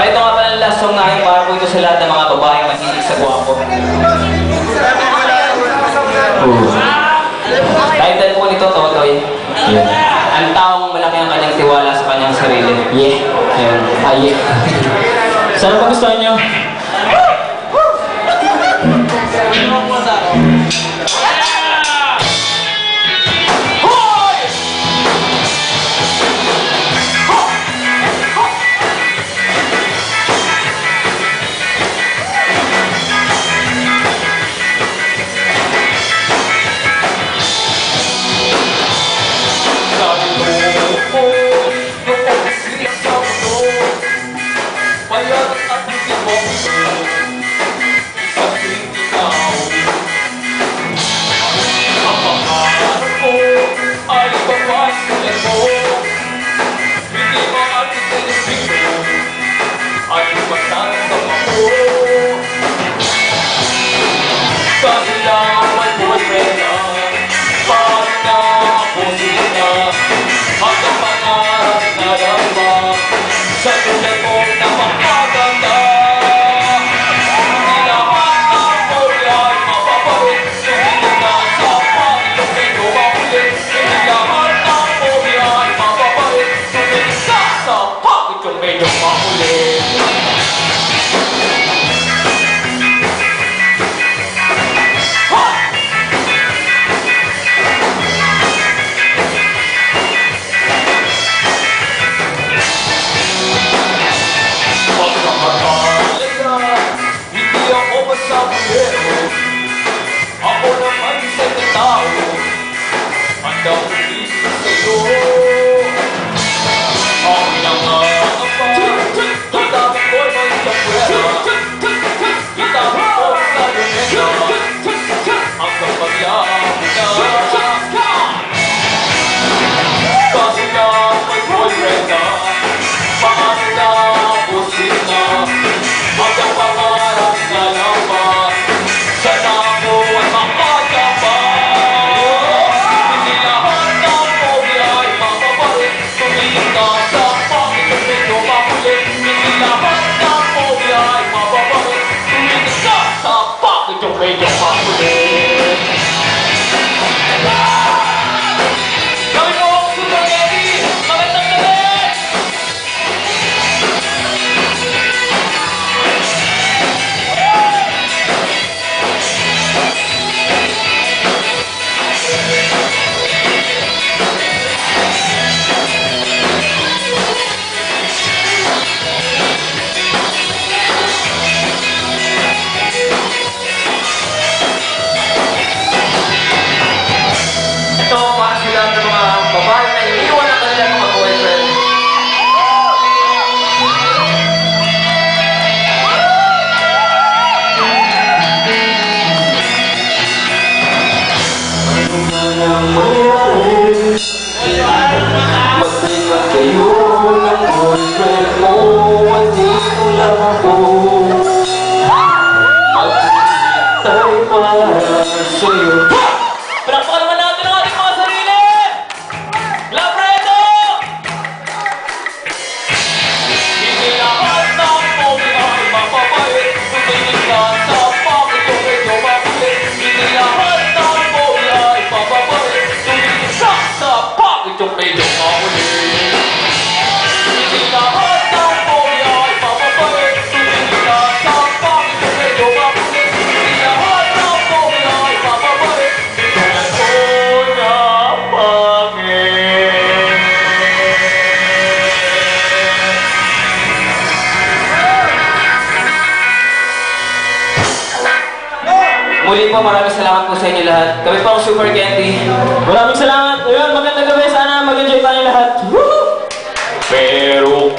Ito nga pala last song na aking para po ito sa lahat ng mga babaeng mahilig sa guwapo. Title po nito, Totoy. Yeah. Ang taong malaki ang kanyang tiwala sa kanyang sarili. Yeah. Ayun. Yeah. Sana pa gusto nyo? Muli po, maraming salamat po sa inyo lahat. Kami po ang Super Candy. Maraming salamat. Ayun, magandang gabi. Sana mag-enjoy tayo lahat. Woohoo! Pero